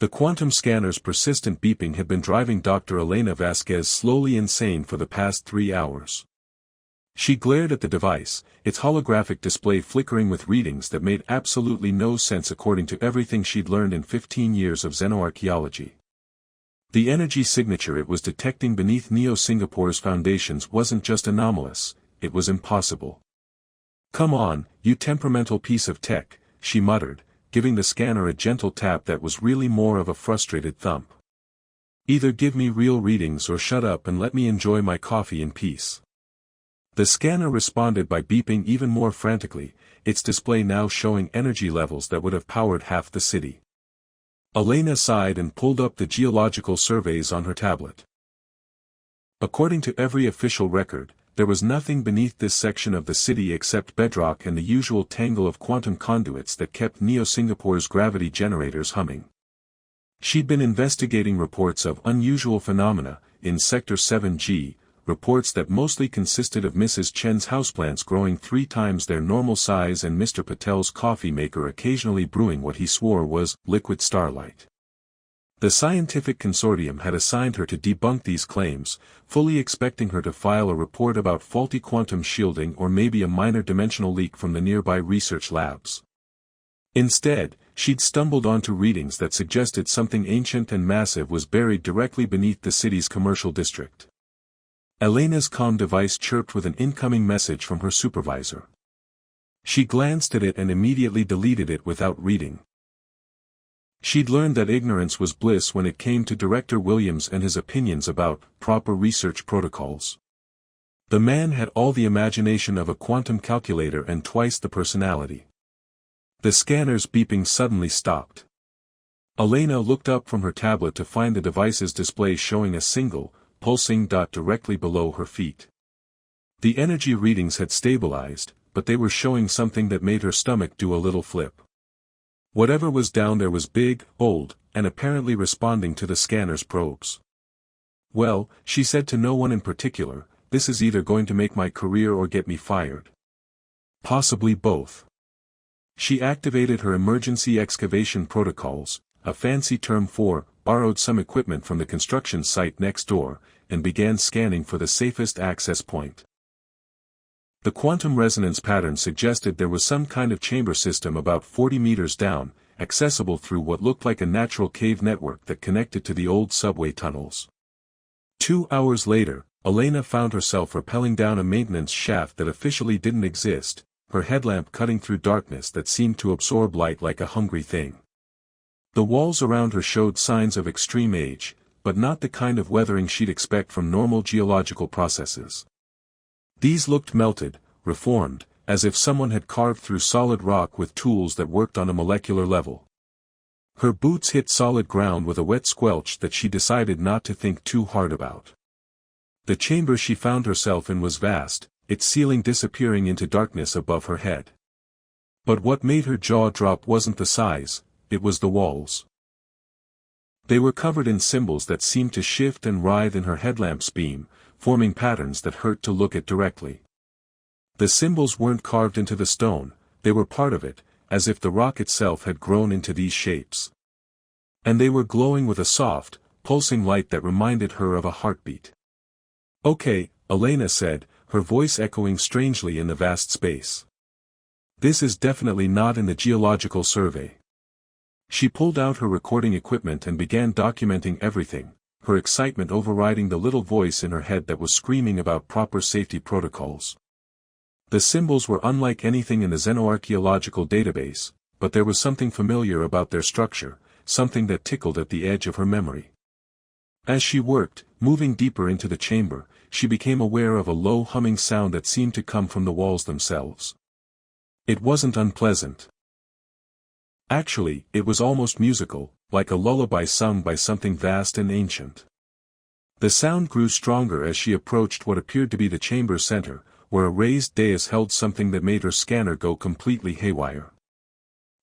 The quantum scanner's persistent beeping had been driving Dr. Elena Vasquez slowly insane for the past 3 hours. She glared at the device, its holographic display flickering with readings that made absolutely no sense according to everything she'd learned in 15 years of xenoarchaeology. The energy signature it was detecting beneath Neo-Singapore's foundations wasn't just anomalous, it was impossible. "Come on, you temperamental piece of tech," she muttered, giving the scanner a gentle tap that was really more of a frustrated thump. "Either give me real readings or shut up and let me enjoy my coffee in peace." The scanner responded by beeping even more frantically, its display now showing energy levels that would have powered half the city. Elena sighed and pulled up the geological surveys on her tablet. According to every official record, there was nothing beneath this section of the city except bedrock and the usual tangle of quantum conduits that kept Neo-Singapore's gravity generators humming. She'd been investigating reports of unusual phenomena in Sector 7G, reports that mostly consisted of Mrs. Chen's houseplants growing 3 times their normal size and Mr. Patel's coffee maker occasionally brewing what he swore was liquid starlight. The scientific consortium had assigned her to debunk these claims, fully expecting her to file a report about faulty quantum shielding or maybe a minor dimensional leak from the nearby research labs. Instead, she'd stumbled onto readings that suggested something ancient and massive was buried directly beneath the city's commercial district. Elena's comm device chirped with an incoming message from her supervisor. She glanced at it and immediately deleted it without reading. She'd learned that ignorance was bliss when it came to Director Williams and his opinions about proper research protocols. The man had all the imagination of a quantum calculator and twice the personality. The scanner's beeping suddenly stopped. Elena looked up from her tablet to find the device's display showing a single, pulsing dot directly below her feet. The energy readings had stabilized, but they were showing something that made her stomach do a little flip. Whatever was down there was big, old, and apparently responding to the scanner's probes. "Well," she said to no one in particular, "this is either going to make my career or get me fired. Possibly both." She activated her emergency excavation protocols, a fancy term for, borrowed some equipment from the construction site next door, and began scanning for the safest access point. The quantum resonance pattern suggested there was some kind of chamber system about 40 meters down, accessible through what looked like a natural cave network that connected to the old subway tunnels. 2 hours later, Elena found herself rappelling down a maintenance shaft that officially didn't exist, her headlamp cutting through darkness that seemed to absorb light like a hungry thing. The walls around her showed signs of extreme age, but not the kind of weathering she'd expect from normal geological processes. These looked melted, reformed, as if someone had carved through solid rock with tools that worked on a molecular level. Her boots hit solid ground with a wet squelch that she decided not to think too hard about. The chamber she found herself in was vast, its ceiling disappearing into darkness above her head. But what made her jaw drop wasn't the size, it was the walls. They were covered in symbols that seemed to shift and writhe in her headlamp's beam, forming patterns that hurt to look at directly. The symbols weren't carved into the stone, they were part of it, as if the rock itself had grown into these shapes. And they were glowing with a soft, pulsing light that reminded her of a heartbeat. "Okay," Elena said, her voice echoing strangely in the vast space. "This is definitely not in the geological survey." She pulled out her recording equipment and began documenting everything, her excitement overriding the little voice in her head that was screaming about proper safety protocols. The symbols were unlike anything in the xenoarchaeological database, but there was something familiar about their structure, something that tickled at the edge of her memory. As she worked, moving deeper into the chamber, she became aware of a low humming sound that seemed to come from the walls themselves. It wasn't unpleasant. Actually, it was almost musical, like a lullaby sung by something vast and ancient. The sound grew stronger as she approached what appeared to be the chamber's center, where a raised dais held something that made her scanner go completely haywire.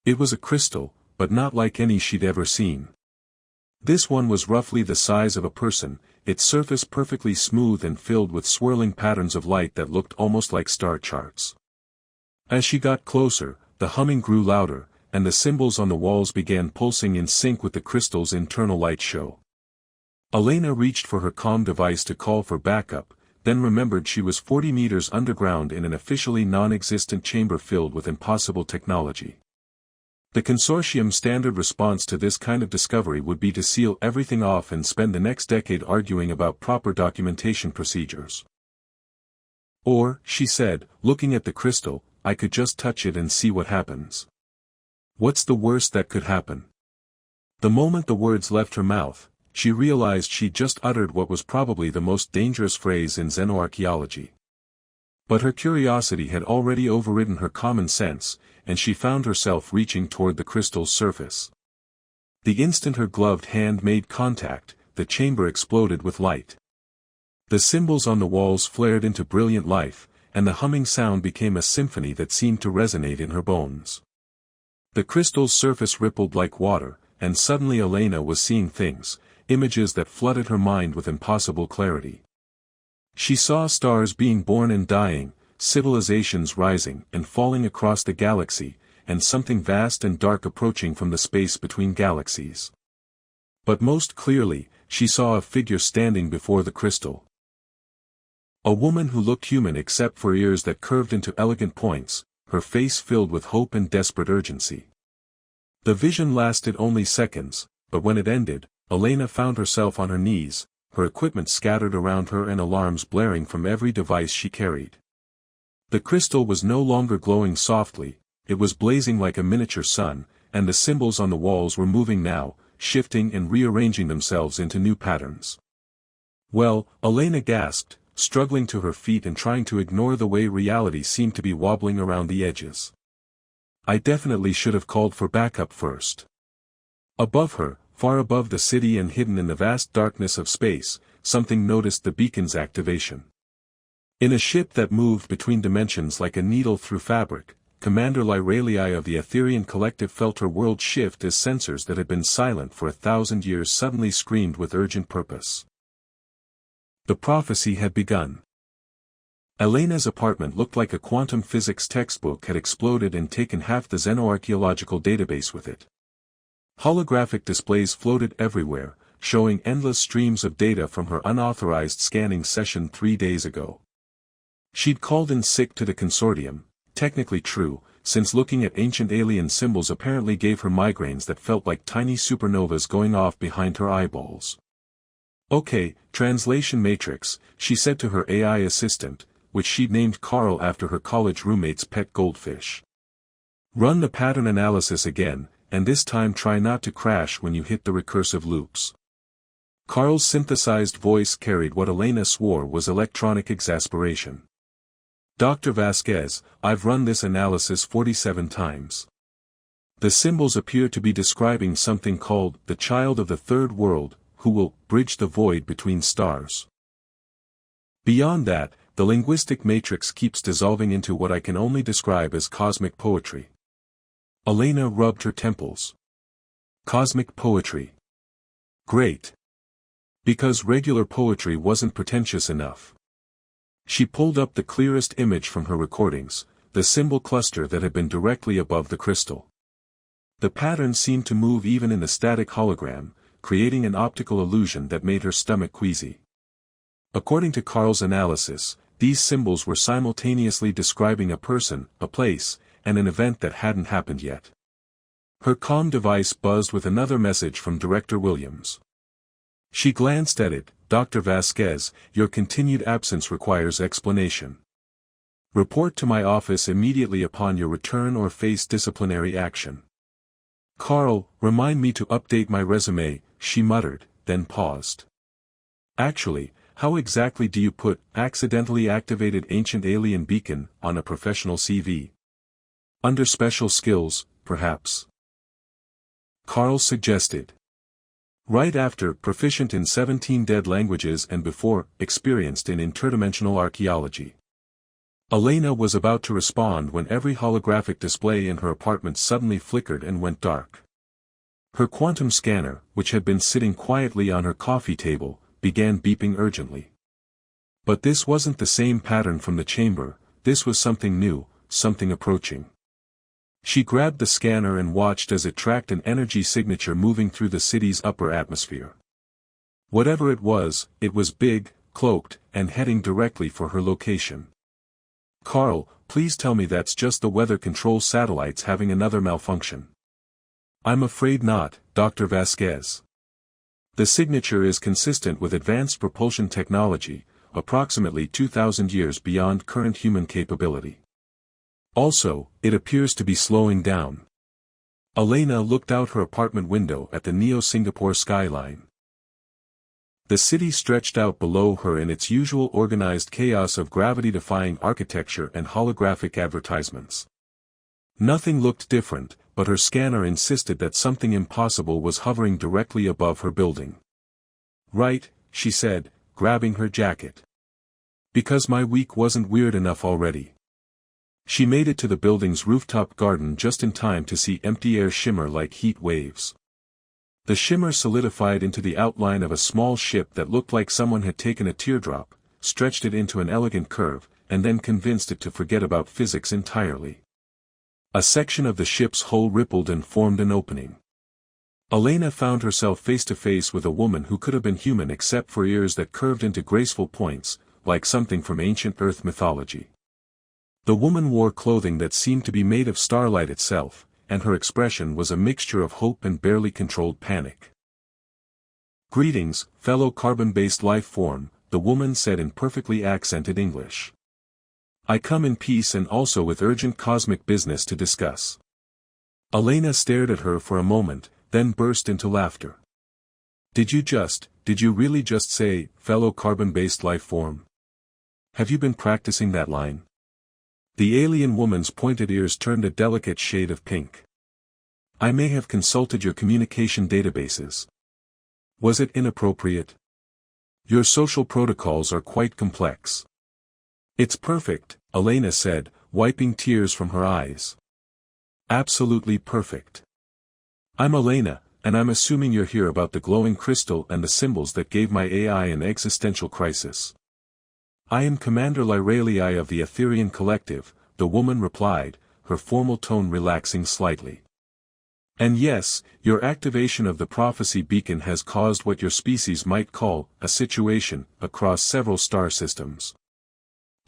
It was a crystal, but not like any she'd ever seen. This one was roughly the size of a person, its surface perfectly smooth and filled with swirling patterns of light that looked almost like star charts. As she got closer, the humming grew louder, and the symbols on the walls began pulsing in sync with the crystal's internal light show. Elena reached for her comm device to call for backup, then remembered she was 40 meters underground in an officially non-existent chamber filled with impossible technology. The consortium's standard response to this kind of discovery would be to seal everything off and spend the next decade arguing about proper documentation procedures. Or, she said, looking at the crystal, I could just touch it and see what happens. What's the worst that could happen? The moment the words left her mouth, she realized she'd just uttered what was probably the most dangerous phrase in xenoarchaeology. But her curiosity had already overridden her common sense, and she found herself reaching toward the crystal's surface. The instant her gloved hand made contact, the chamber exploded with light. The symbols on the walls flared into brilliant life, and the humming sound became a symphony that seemed to resonate in her bones. The crystal's surface rippled like water, and suddenly Elena was seeing things, images that flooded her mind with impossible clarity. She saw stars being born and dying, civilizations rising and falling across the galaxy, and something vast and dark approaching from the space between galaxies. But most clearly, she saw a figure standing before the crystal. A woman who looked human except for ears that curved into elegant points, her face filled with hope and desperate urgency. The vision lasted only seconds, but when it ended, Elena found herself on her knees, her equipment scattered around her and alarms blaring from every device she carried. The crystal was no longer glowing softly, it was blazing like a miniature sun, and the symbols on the walls were moving now, shifting and rearranging themselves into new patterns. Well, Elena gasped, struggling to her feet and trying to ignore the way reality seemed to be wobbling around the edges. I definitely should have called for backup first. Above her, far above the city and hidden in the vast darkness of space, something noticed the beacon's activation. In a ship that moved between dimensions like a needle through fabric, Commander Lyralii of the Etherian Collective felt her world shift as sensors that had been silent for 1,000 years suddenly screamed with urgent purpose. The prophecy had begun. Elena's apartment looked like a quantum physics textbook had exploded and taken half the xenoarchaeological database with it. Holographic displays floated everywhere, showing endless streams of data from her unauthorized scanning session 3 days ago. She'd called in sick to the consortium, technically true, since looking at ancient alien symbols apparently gave her migraines that felt like tiny supernovas going off behind her eyeballs. Okay, translation matrix, she said to her AI assistant, which she'd named Carl after her college roommate's pet goldfish. Run the pattern analysis again, and this time try not to crash when you hit the recursive loops. Carl's synthesized voice carried what Elena swore was electronic exasperation. Dr. Vasquez, I've run this analysis 47 times. The symbols appear to be describing something called the child of the third world, who will bridge the void between stars. Beyond that, the linguistic matrix keeps dissolving into what I can only describe as cosmic poetry. Elena rubbed her temples. Cosmic poetry. Great. Because regular poetry wasn't pretentious enough. She pulled up the clearest image from her recordings, the symbol cluster that had been directly above the crystal. The pattern seemed to move even in the static hologram, creating an optical illusion that made her stomach queasy. According to Carl's analysis, these symbols were simultaneously describing a person, a place, and an event that hadn't happened yet. Her comm device buzzed with another message from Director Williams. She glanced at it. Dr. Vasquez, your continued absence requires explanation. Report to my office immediately upon your return or face disciplinary action. Carl, remind me to update my resume, she muttered, then paused. Actually, how exactly do you put accidentally activated ancient alien beacon on a professional CV? Under special skills, perhaps. Carl suggested. Right after proficient in 17 dead languages and before experienced in interdimensional archaeology. Elena was about to respond when every holographic display in her apartment suddenly flickered and went dark. Her quantum scanner, which had been sitting quietly on her coffee table, began beeping urgently. But this wasn't the same pattern from the chamber, this was something new, something approaching. She grabbed the scanner and watched as it tracked an energy signature moving through the city's upper atmosphere. Whatever it was big, cloaked, and heading directly for her location. "Carl, please tell me that's just the weather control satellites having another malfunction." "I'm afraid not, Dr. Vasquez. The signature is consistent with advanced propulsion technology, approximately 2,000 years beyond current human capability. Also, it appears to be slowing down." Elena looked out her apartment window at the Neo-Singapore skyline. The city stretched out below her in its usual organized chaos of gravity-defying architecture and holographic advertisements. Nothing looked different, but her scanner insisted that something impossible was hovering directly above her building. "Right," she said, grabbing her jacket. "Because my week wasn't weird enough already." She made it to the building's rooftop garden just in time to see empty air shimmer like heat waves. The shimmer solidified into the outline of a small ship that looked like someone had taken a teardrop, stretched it into an elegant curve, and then convinced it to forget about physics entirely. A section of the ship's hull rippled and formed an opening. Elena found herself face to face with a woman who could have been human except for ears that curved into graceful points, like something from ancient Earth mythology. The woman wore clothing that seemed to be made of starlight itself, and her expression was a mixture of hope and barely controlled panic. "Greetings, fellow carbon-based life form," the woman said in perfectly accented English. "I come in peace and also with urgent cosmic business to discuss." Elena stared at her for a moment, then burst into laughter. Did you really just say, fellow carbon-based life form? Have you been practicing that line?" The alien woman's pointed ears turned a delicate shade of pink. "I may have consulted your communication databases. Was it inappropriate? Your social protocols are quite complex." "It's perfect," Elena said, wiping tears from her eyes. "Absolutely perfect. I'm Elena, and I'm assuming you're here about the glowing crystal and the symbols that gave my AI an existential crisis." "I am Commander Lyralii of the Etherian Collective," the woman replied, her formal tone relaxing slightly. "And yes, your activation of the prophecy beacon has caused what your species might call a situation across several star systems."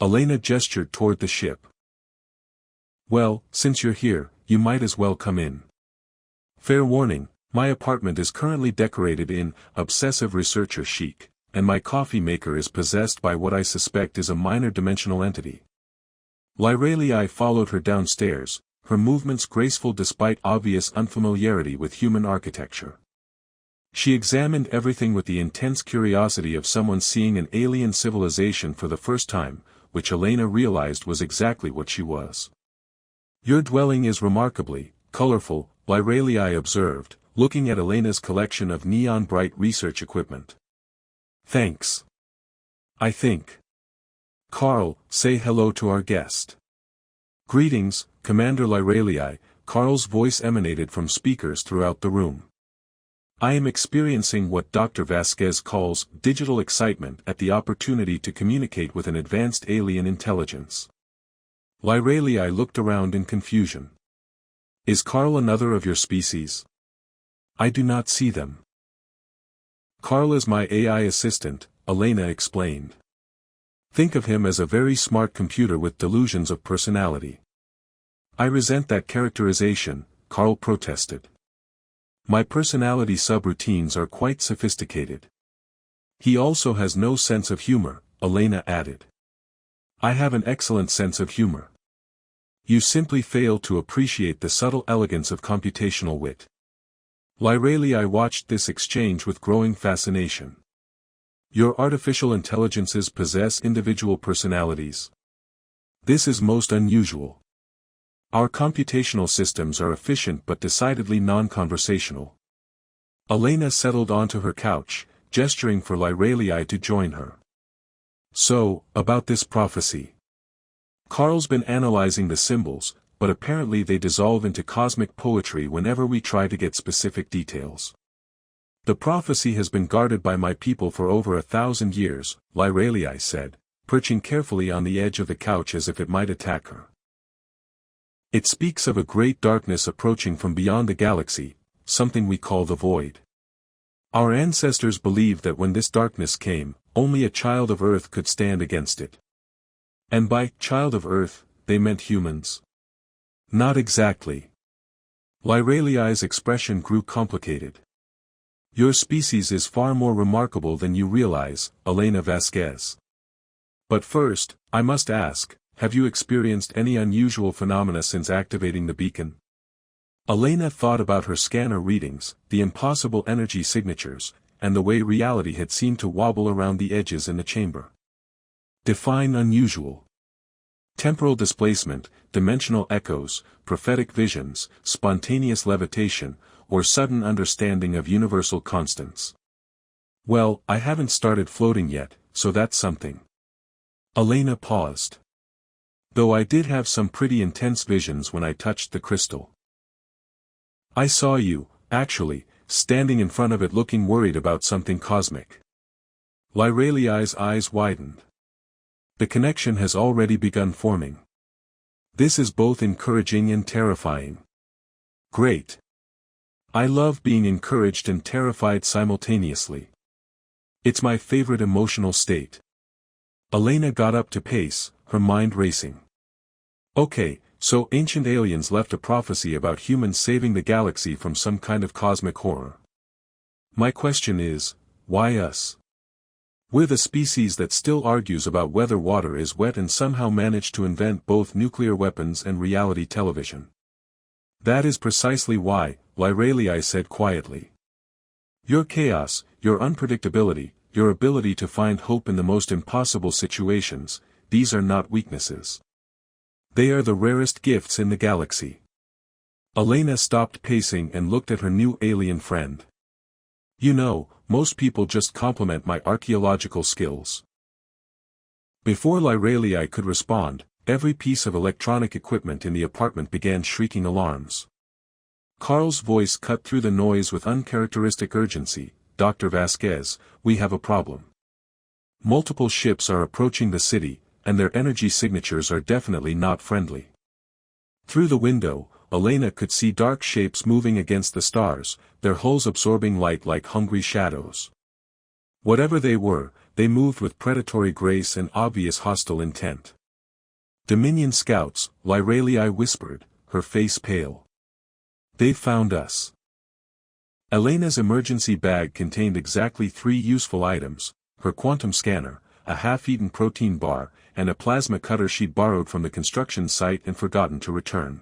Elena gestured toward the ship. "Well, since you're here, you might as well come in. Fair warning, my apartment is currently decorated in obsessive researcher chic, and my coffee maker is possessed by what I suspect is a minor dimensional entity." Lyralii followed her downstairs, her movements graceful despite obvious unfamiliarity with human architecture. She examined everything with the intense curiosity of someone seeing an alien civilization for the first time, which Elena realized was exactly what she was. "Your dwelling is remarkably colorful," Lyralii observed, looking at Elena's collection of neon-bright research equipment. "Thanks. I think. Carl, say hello to our guest." "Greetings, Commander Lyralii," Carl's voice emanated from speakers throughout the room. "I am experiencing what Dr. Vasquez calls digital excitement at the opportunity to communicate with an advanced alien intelligence." Lyralii looked around in confusion. "Is Carl another of your species? I do not see them." "Carl is my AI assistant," Elena explained. "Think of him as a very smart computer with delusions of personality." "I resent that characterization," Carl protested. "My personality subroutines are quite sophisticated." "He also has no sense of humor," Elena added. "I have an excellent sense of humor. You simply fail to appreciate the subtle elegance of computational wit." Lyralii watched this exchange with growing fascination. "Your artificial intelligences possess individual personalities. This is most unusual. Our computational systems are efficient but decidedly non-conversational." Elena settled onto her couch, gesturing for Lyralii to join her. "So, about this prophecy. Carl's been analyzing the symbols, but apparently they dissolve into cosmic poetry whenever we try to get specific details. The prophecy has been guarded by my people for over 1,000 years, Lyralii said, perching carefully on the edge of the couch as if it might attack her. It speaks of a great darkness approaching from beyond the galaxy, something we call the void. Our ancestors believed that when this darkness came, only a child of Earth could stand against it. And by child of Earth, they meant humans. Not exactly. Lyraliai's expression grew complicated. Your species is far more remarkable than you realize, Elena Vasquez. But first, I must ask, have you experienced any unusual phenomena since activating the beacon? Elena thought about her scanner readings, the impossible energy signatures, and the way reality had seemed to wobble around the edges in the chamber. Define unusual. Temporal displacement, dimensional echoes, prophetic visions, spontaneous levitation, or sudden understanding of universal constants. Well, I haven't started floating yet, so that's something. Elena paused. Though I did have some pretty intense visions when I touched the crystal. I saw you, actually, standing in front of it looking worried about something cosmic. Lyraliai's eyes widened. The connection has already begun forming. This is both encouraging and terrifying. Great. I love being encouraged and terrified simultaneously. It's my favorite emotional state. Elena got up to pace, her mind racing. Okay, so ancient aliens left a prophecy about humans saving the galaxy from some kind of cosmic horror. My question is, why us? We're the species that still argues about whether water is wet and somehow managed to invent both nuclear weapons and reality television. That is precisely why, Lyraliai said quietly. Your chaos, your unpredictability, your ability to find hope in the most impossible situations, these are not weaknesses. They are the rarest gifts in the galaxy. Elena stopped pacing and looked at her new alien friend. You know, most people just compliment my archaeological skills. Before Lyraliai could respond, every piece of electronic equipment in the apartment began shrieking alarms. Carl's voice cut through the noise with uncharacteristic urgency. Dr. Vasquez, we have a problem. Multiple ships are approaching the city, and their energy signatures are definitely not friendly. Through the window, Elena could see dark shapes moving against the stars, their hulls absorbing light like hungry shadows. Whatever they were, they moved with predatory grace and obvious hostile intent. Dominion scouts, Lyraliai whispered, her face pale. They've found us. Elena's emergency bag contained exactly 3 useful items, her quantum scanner, a half-eaten protein bar, and a plasma cutter she'd borrowed from the construction site and forgotten to return.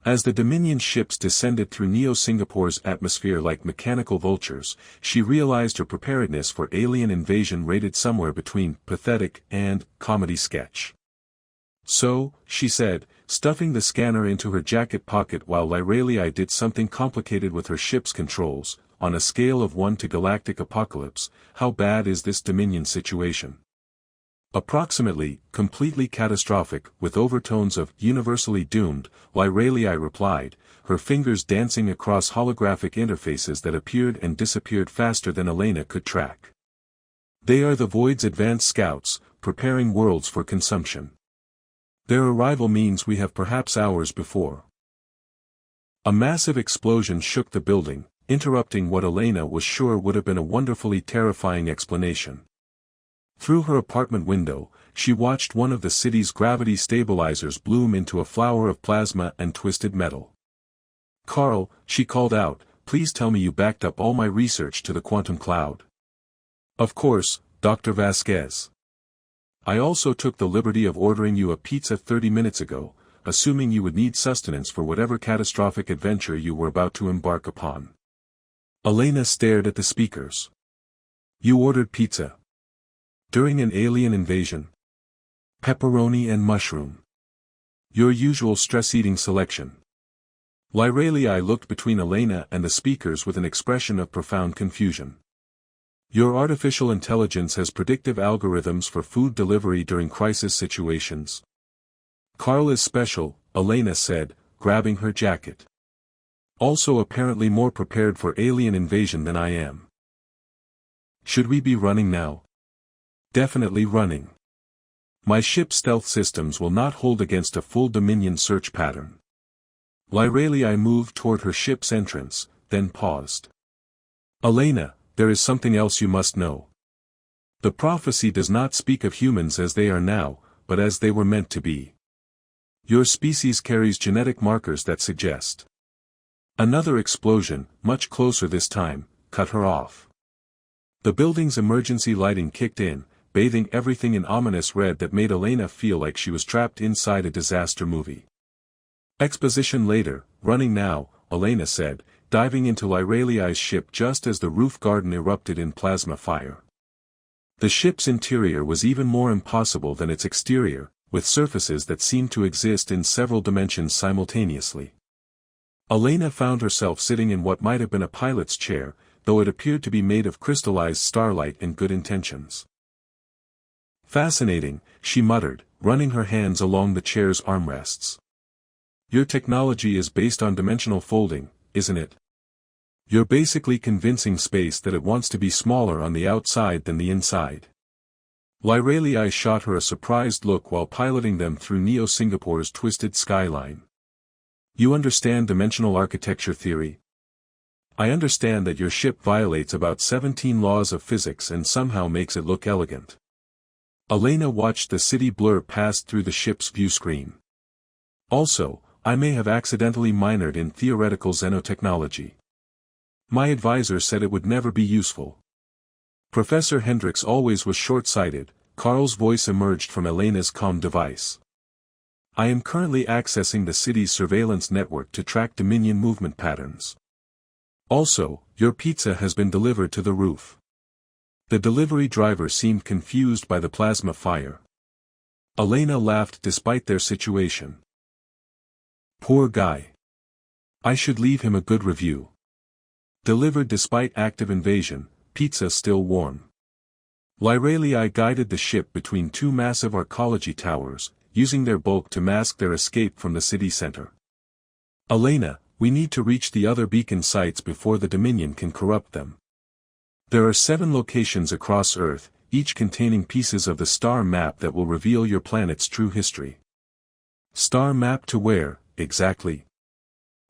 As the Dominion ships descended through Neo-Singapore's atmosphere like mechanical vultures, she realized her preparedness for alien invasion rated somewhere between pathetic and comedy sketch. So, she said, stuffing the scanner into her jacket pocket while Lyraliai did something complicated with her ship's controls, on a scale of 1 to galactic apocalypse, how bad is this Dominion situation? Approximately, completely catastrophic, with overtones of universally doomed, Lyraliai replied, her fingers dancing across holographic interfaces that appeared and disappeared faster than Elena could track. They are the Void's advanced scouts, preparing worlds for consumption. Their arrival means we have perhaps hours before. A massive explosion shook the building, interrupting what Elena was sure would have been a wonderfully terrifying explanation. Through her apartment window, she watched one of the city's gravity stabilizers bloom into a flower of plasma and twisted metal. Carl, she called out, please tell me you backed up all my research to the quantum cloud. Of course, Dr. Vasquez. I also took the liberty of ordering you a pizza 30 minutes ago, assuming you would need sustenance for whatever catastrophic adventure you were about to embark upon. Elena stared at the speakers. You ordered pizza. During an alien invasion. Pepperoni and mushroom. Your usual stress-eating selection. Lyraliai looked between Elena and the speakers with an expression of profound confusion. Your artificial intelligence has predictive algorithms for food delivery during crisis situations. Carl is special, Elena said, grabbing her jacket. Also apparently more prepared for alien invasion than I am. Should we be running now? Definitely running. My ship's stealth systems will not hold against a full Dominion search pattern. Lyralii moved toward her ship's entrance, then paused. Elena, there is something else you must know. The prophecy does not speak of humans as they are now, but as they were meant to be. Your species carries genetic markers that suggest. Another explosion, much closer this time, cut her off. The building's emergency lighting kicked in, bathing everything in ominous red that made Elena feel like she was trapped inside a disaster movie. Exposition later, running now, Elena said, diving into Lyralii's ship just as the roof garden erupted in plasma fire. The ship's interior was even more impossible than its exterior, with surfaces that seemed to exist in several dimensions simultaneously. Elena found herself sitting in what might have been a pilot's chair, though it appeared to be made of crystallized starlight and good intentions. Fascinating, she muttered, running her hands along the chair's armrests. Your technology is based on dimensional folding, isn't it? You're basically convincing space that it wants to be smaller on the outside than the inside. Lyralii shot her a surprised look while piloting them through Neo-Singapore's twisted skyline. You understand dimensional architecture theory? I understand that your ship violates about 17 laws of physics and somehow makes it look elegant. Elena watched the city blur past through the ship's view screen. Also, I may have accidentally minored in theoretical xenotechnology. My advisor said it would never be useful. Professor Hendricks always was short-sighted. Carl's voice emerged from Elena's comm device. I am currently accessing the city's surveillance network to track Dominion movement patterns. Also, your pizza has been delivered to the roof. The delivery driver seemed confused by the plasma fire. Elena laughed despite their situation. Poor guy. I should leave him a good review. Delivered despite active invasion, pizza still warm. Lyralii guided the ship between two massive arcology towers, using their bulk to mask their escape from the city center. Elena, we need to reach the other beacon sites before the Dominion can corrupt them. There are 7 locations across Earth, each containing pieces of the star map that will reveal your planet's true history. Star map to where, exactly?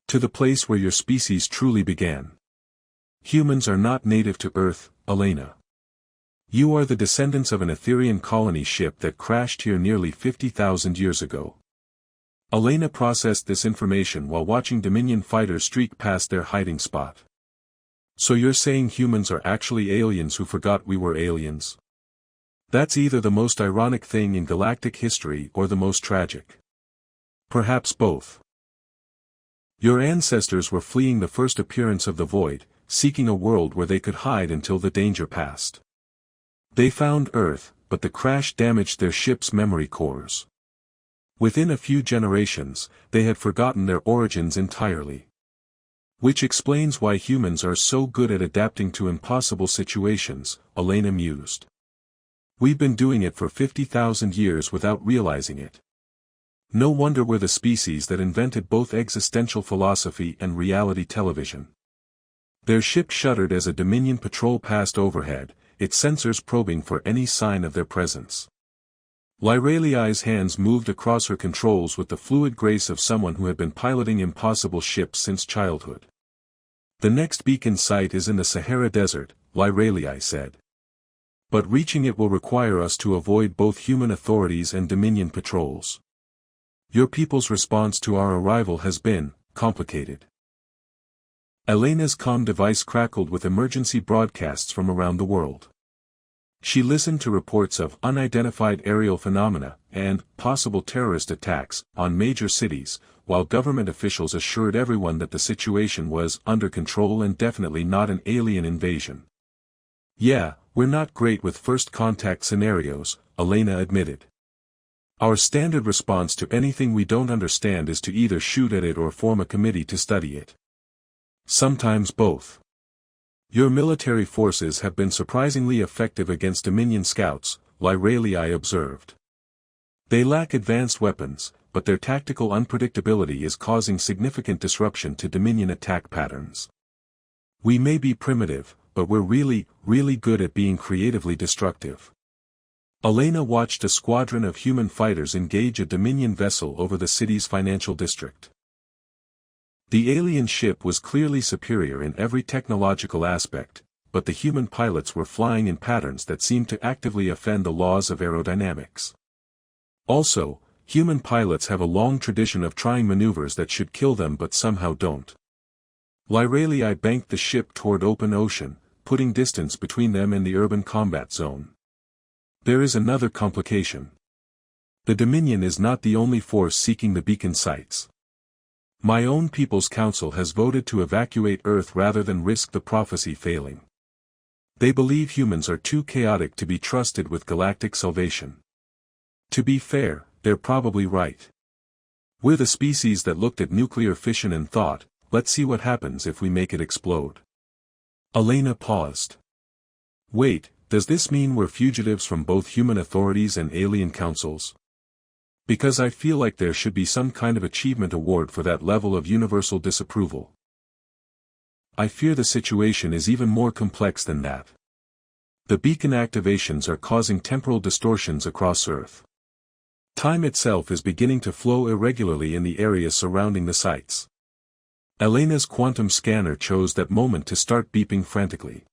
To the place where your species truly began. Humans are not native to Earth, Elena. You are the descendants of an Etherian colony ship that crashed here nearly 50,000 years ago. Elena processed this information while watching Dominion fighters streak past their hiding spot. So you're saying humans are actually aliens who forgot we were aliens? That's either the most ironic thing in galactic history or the most tragic. Perhaps both. Your ancestors were fleeing the first appearance of the void, seeking a world where they could hide until the danger passed. They found Earth, but the crash damaged their ship's memory cores. Within a few generations, they had forgotten their origins entirely. Which explains why humans are so good at adapting to impossible situations, Elena mused. We've been doing it for 50,000 years without realizing it. No wonder we're the species that invented both existential philosophy and reality television. Their ship shuddered as a Dominion patrol passed overhead, its sensors probing for any sign of their presence. Lyralii's hands moved across her controls with the fluid grace of someone who had been piloting impossible ships since childhood. The next beacon site is in the Sahara Desert, Lyralii said. But reaching it will require us to avoid both human authorities and Dominion patrols. Your people's response to our arrival has been complicated. Elena's comm device crackled with emergency broadcasts from around the world. She listened to reports of unidentified aerial phenomena and possible terrorist attacks on major cities, while government officials assured everyone that the situation was under control and definitely not an alien invasion. Yeah, we're not great with first contact scenarios, Elena admitted. Our standard response to anything we don't understand is to either shoot at it or form a committee to study it. Sometimes both. Your military forces have been surprisingly effective against Dominion scouts, Lyralii observed. They lack advanced weapons, but their tactical unpredictability is causing significant disruption to Dominion attack patterns. We may be primitive, but we're really, really good at being creatively destructive. Elena watched a squadron of human fighters engage a Dominion vessel over the city's financial district. The alien ship was clearly superior in every technological aspect, but the human pilots were flying in patterns that seemed to actively offend the laws of aerodynamics. Also, human pilots have a long tradition of trying maneuvers that should kill them but somehow don't. Lyralii banked the ship toward open ocean, putting distance between them and the urban combat zone. There is another complication. The Dominion is not the only force seeking the beacon sites. My own People's Council has voted to evacuate Earth rather than risk the prophecy failing. They believe humans are too chaotic to be trusted with galactic salvation. To be fair, they're probably right. We're the species that looked at nuclear fission and thought, let's see what happens if we make it explode. Elena paused. Wait, does this mean we're fugitives from both human authorities and alien councils? Because I feel like there should be some kind of achievement award for that level of universal disapproval. I fear the situation is even more complex than that. The beacon activations are causing temporal distortions across Earth. Time itself is beginning to flow irregularly in the areas surrounding the sites. Elena's quantum scanner chose that moment to start beeping frantically.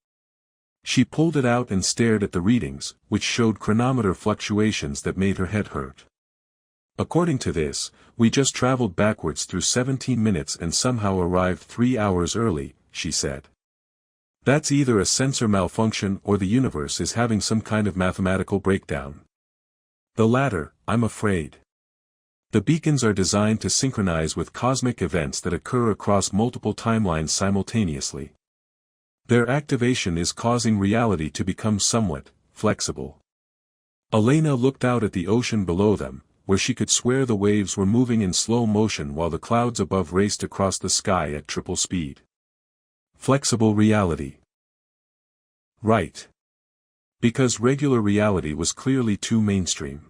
She pulled it out and stared at the readings, which showed chronometer fluctuations that made her head hurt. According to this, we just traveled backwards through 17 minutes and somehow arrived 3 hours early, she said. That's either a sensor malfunction or the universe is having some kind of mathematical breakdown. The latter, I'm afraid. The beacons are designed to synchronize with cosmic events that occur across multiple timelines simultaneously. Their activation is causing reality to become somewhat flexible. Elena looked out at the ocean below them, where she could swear the waves were moving in slow motion while the clouds above raced across the sky at triple speed. Flexible reality. Right. Because regular reality was clearly too mainstream.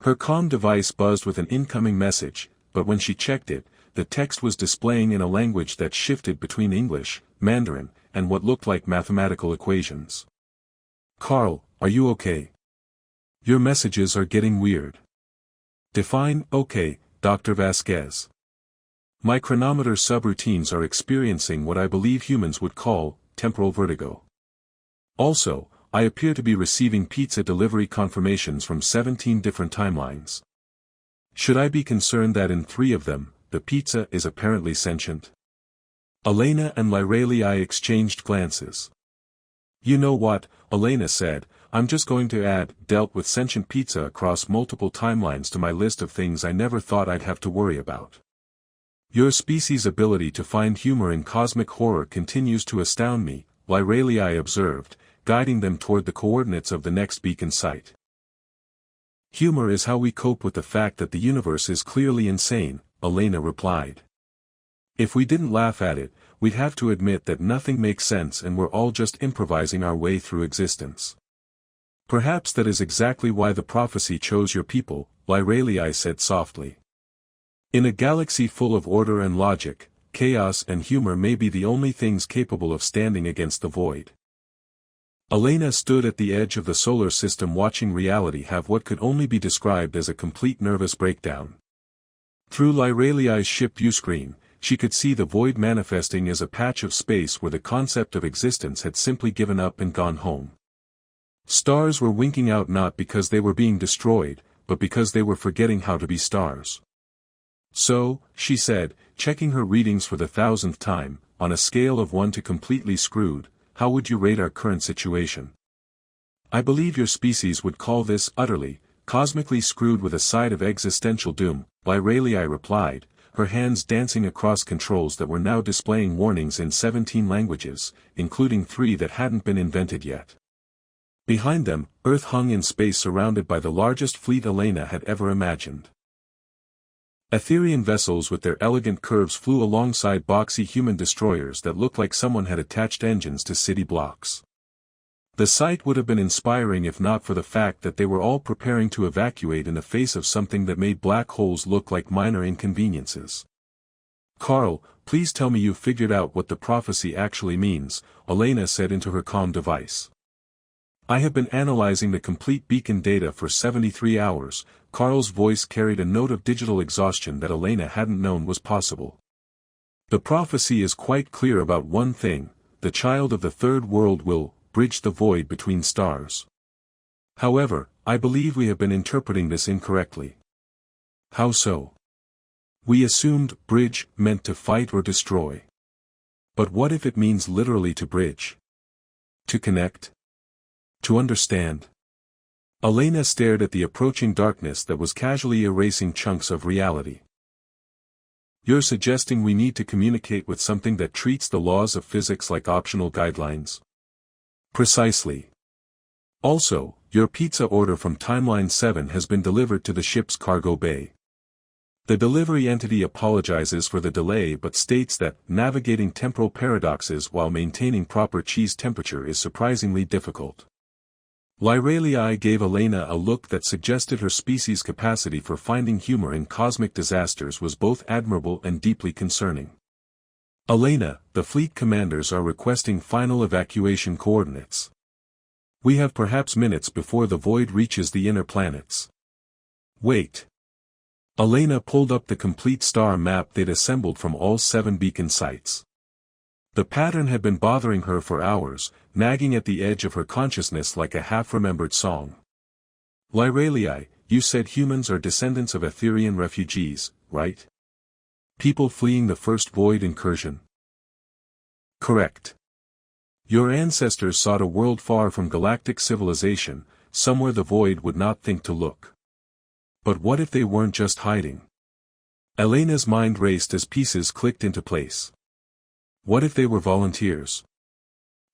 Her comm device buzzed with an incoming message, but when she checked it, the text was displaying in a language that shifted between English, Mandarin, and what looked like mathematical equations. Carl, are you okay? Your messages are getting weird. Define, okay, Dr. Vasquez. My chronometer subroutines are experiencing what I believe humans would call temporal vertigo. Also, I appear to be receiving pizza delivery confirmations from 17 different timelines. Should I be concerned that in 3 of them, the pizza is apparently sentient? Elena and Lyralii exchanged glances. You know what, Elena said, I'm just going to add dealt with sentient pizza across multiple timelines to my list of things I never thought I'd have to worry about. Your species' ability to find humor in cosmic horror continues to astound me, Lyralii observed, guiding them toward the coordinates of the next beacon site. Humor is how we cope with the fact that the universe is clearly insane, Elena replied. If we didn't laugh at it, we'd have to admit that nothing makes sense and we're all just improvising our way through existence. Perhaps that is exactly why the prophecy chose your people, Lyralii said softly. In a galaxy full of order and logic, chaos and humor may be the only things capable of standing against the void. Elena stood at the edge of the solar system watching reality have what could only be described as a complete nervous breakdown. Through Lyralii's ship viewscreen, she could see the void manifesting as a patch of space where the concept of existence had simply given up and gone home. Stars were winking out not because they were being destroyed, but because they were forgetting how to be stars. So, she said, checking her readings for the 1000th time, on a scale of 1 to completely screwed, how would you rate our current situation? I believe your species would call this utterly, cosmically screwed with a side of existential doom, Lyralii replied, her hands dancing across controls that were now displaying warnings in 17 languages, including 3 that hadn't been invented yet. Behind them, Earth hung in space surrounded by the largest fleet Elena had ever imagined. Etherian vessels with their elegant curves flew alongside boxy human destroyers that looked like someone had attached engines to city blocks. The sight would have been inspiring if not for the fact that they were all preparing to evacuate in the face of something that made black holes look like minor inconveniences. Carl, please tell me you figured out what the prophecy actually means, Elena said into her comm device. I have been analyzing the complete beacon data for 73 hours, Carl's voice carried a note of digital exhaustion that Elena hadn't known was possible. The prophecy is quite clear about one thing: the child of the third world will bridge the void between stars. However, I believe we have been interpreting this incorrectly. How so? We assumed bridge meant to fight or destroy. But what if it means literally to bridge? To connect? To understand? Elena stared at the approaching darkness that was casually erasing chunks of reality. You're suggesting we need to communicate with something that treats the laws of physics like optional guidelines? Precisely. Also, your pizza order from Timeline 7 has been delivered to the ship's cargo bay. The delivery entity apologizes for the delay but states that navigating temporal paradoxes while maintaining proper cheese temperature is surprisingly difficult. Lyralii gave Elena a look that suggested her species' capacity for finding humor in cosmic disasters was both admirable and deeply concerning. Elena, the fleet commanders are requesting final evacuation coordinates. We have perhaps minutes before the void reaches the inner planets. Wait. Elena pulled up the complete star map they'd assembled from all 7 beacon sites. The pattern had been bothering her for hours, nagging at the edge of her consciousness like a half-remembered song. Lyralii, you said humans are descendants of Etherian refugees, right? People fleeing the first void incursion. Correct. Your ancestors sought a world far from galactic civilization, somewhere the void would not think to look. But what if they weren't just hiding? Elena's mind raced as pieces clicked into place. What if they were volunteers?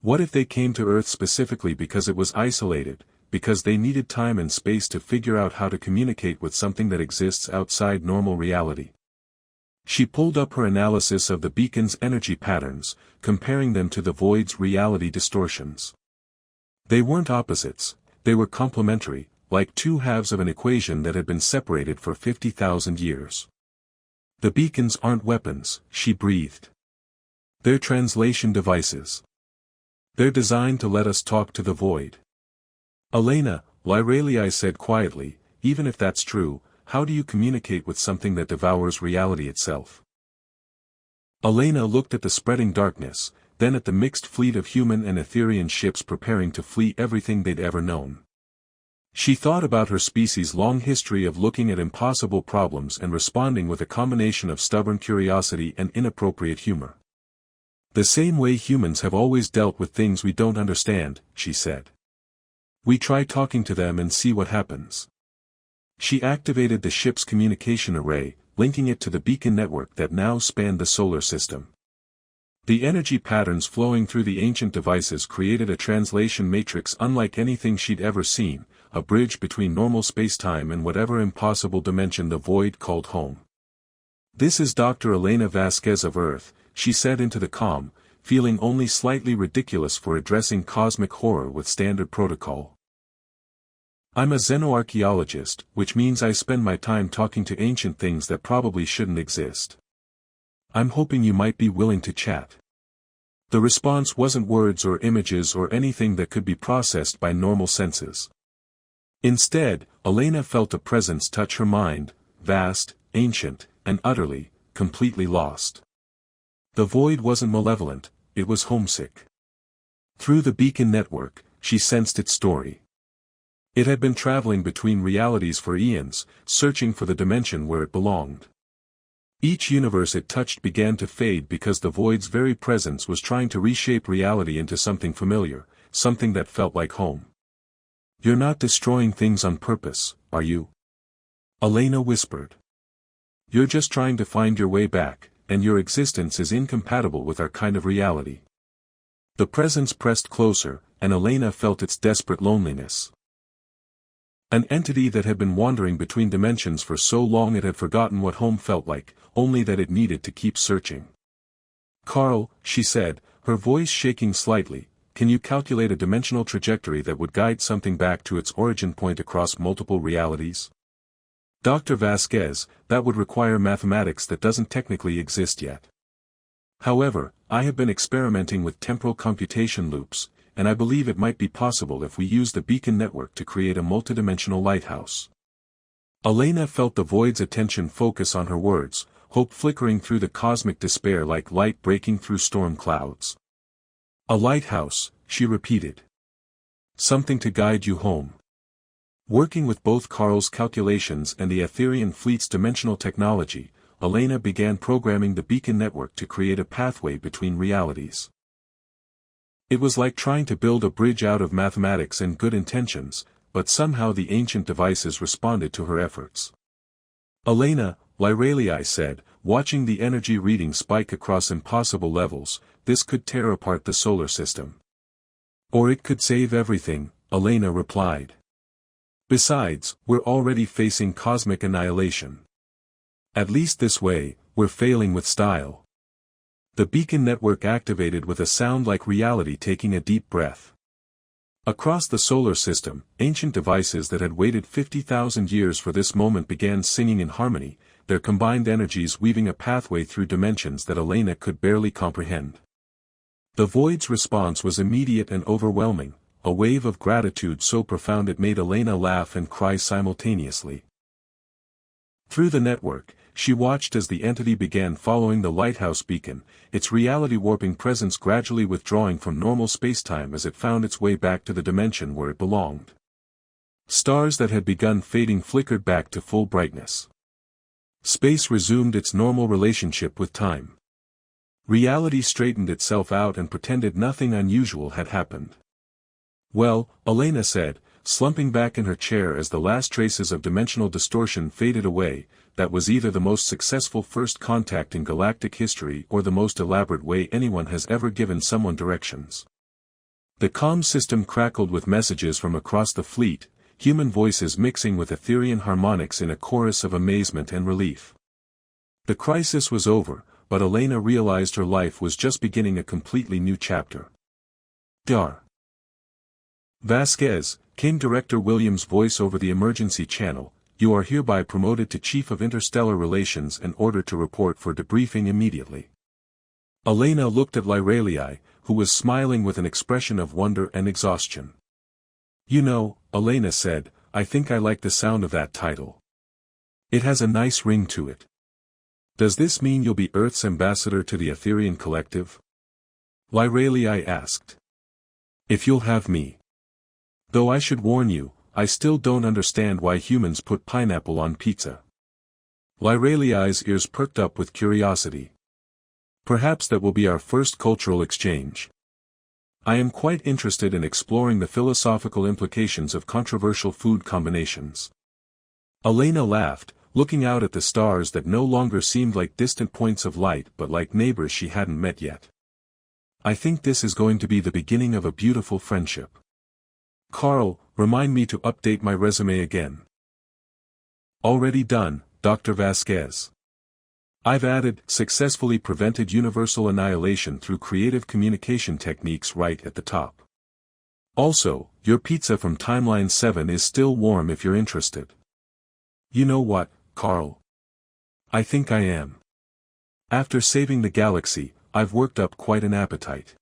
What if they came to Earth specifically because it was isolated, because they needed time and space to figure out how to communicate with something that exists outside normal reality? She pulled up her analysis of the beacon's energy patterns, comparing them to the void's reality distortions. They weren't opposites, they were complementary, like two halves of an equation that had been separated for 50,000 years. The beacons aren't weapons, she breathed. They're translation devices. They're designed to let us talk to the void. Elena, Lyralii said quietly, even if that's true, how do you communicate with something that devours reality itself? Elena looked at the spreading darkness, then at the mixed fleet of human and Etherian ships preparing to flee everything they'd ever known. She thought about her species' long history of looking at impossible problems and responding with a combination of stubborn curiosity and inappropriate humor. The same way humans have always dealt with things we don't understand, she said. We try talking to them and see what happens. She activated the ship's communication array, linking it to the beacon network that now spanned the solar system. The energy patterns flowing through the ancient devices created a translation matrix unlike anything she'd ever seen, a bridge between normal space-time and whatever impossible dimension the void called home. This is Dr. Elena Vasquez of Earth, she said into the comm, feeling only slightly ridiculous for addressing cosmic horror with standard protocol. I'm a xenoarchaeologist, which means I spend my time talking to ancient things that probably shouldn't exist. I'm hoping you might be willing to chat. The response wasn't words or images or anything that could be processed by normal senses. Instead, Elena felt a presence touch her mind, vast, ancient, and utterly, completely lost. The void wasn't malevolent, it was homesick. Through the beacon network, she sensed its story. It had been traveling between realities for eons, searching for the dimension where it belonged. Each universe it touched began to fade because the void's very presence was trying to reshape reality into something familiar, something that felt like home. You're not destroying things on purpose, are you? Elena whispered. You're just trying to find your way back, and your existence is incompatible with our kind of reality. The presence pressed closer, and Elena felt its desperate loneliness. An entity that had been wandering between dimensions for so long it had forgotten what home felt like, only that it needed to keep searching. Carl, she said, her voice shaking slightly, can you calculate a dimensional trajectory that would guide something back to its origin point across multiple realities? Dr. Vasquez, that would require mathematics that doesn't technically exist yet. However, I have been experimenting with temporal computation loops, and I believe it might be possible if we use the beacon network to create a multidimensional lighthouse. Elena felt the void's attention focus on her words, hope flickering through the cosmic despair like light breaking through storm clouds. A lighthouse, she repeated. Something to guide you home. Working with both Carl's calculations and the Aetherian fleet's dimensional technology, Elena began programming the beacon network to create a pathway between realities. It was like trying to build a bridge out of mathematics and good intentions, but somehow the ancient devices responded to her efforts. Elena, Lyralii said, watching the energy reading spike across impossible levels, this could tear apart the solar system. Or it could save everything, Elena replied. Besides, we're already facing cosmic annihilation. At least this way, we're failing with style. The beacon network activated with a sound like reality taking a deep breath. Across the solar system, ancient devices that had waited 50,000 years for this moment began singing in harmony, their combined energies weaving a pathway through dimensions that Elena could barely comprehend. The void's response was immediate and overwhelming, a wave of gratitude so profound it made Elena laugh and cry simultaneously. Through the network, she watched as the entity began following the lighthouse beacon, its reality-warping presence gradually withdrawing from normal spacetime as it found its way back to the dimension where it belonged. Stars that had begun fading flickered back to full brightness. Space resumed its normal relationship with time. Reality straightened itself out and pretended nothing unusual had happened. Well, Elena said, slumping back in her chair as the last traces of dimensional distortion faded away, that was either the most successful first contact in galactic history or the most elaborate way anyone has ever given someone directions. The comm system crackled with messages from across the fleet, human voices mixing with Aetherian harmonics in a chorus of amazement and relief. The crisis was over, but Elena realized her life was just beginning a completely new chapter. Dar. Vasquez, came Director Williams' voice over the emergency channel, you are hereby promoted to Chief of Interstellar Relations and ordered to report for debriefing immediately. Elena looked at Lyralii, who was smiling with an expression of wonder and exhaustion. You know, Elena said, I think I like the sound of that title. It has a nice ring to it. Does this mean you'll be Earth's ambassador to the Aetherian Collective? Lyralii asked. If you'll have me. Though I should warn you, I still don't understand why humans put pineapple on pizza. Lyralii's ears perked up with curiosity. Perhaps that will be our first cultural exchange. I am quite interested in exploring the philosophical implications of controversial food combinations. Elena laughed, looking out at the stars that no longer seemed like distant points of light but like neighbors she hadn't met yet. I think this is going to be the beginning of a beautiful friendship. Carl, remind me to update my resume again. Already done, Dr. Vasquez. I've added, successfully prevented universal annihilation through creative communication techniques right at the top. Also, your pizza from Timeline 7 is still warm if you're interested. You know what, Carl? I think I am. After saving the galaxy, I've worked up quite an appetite.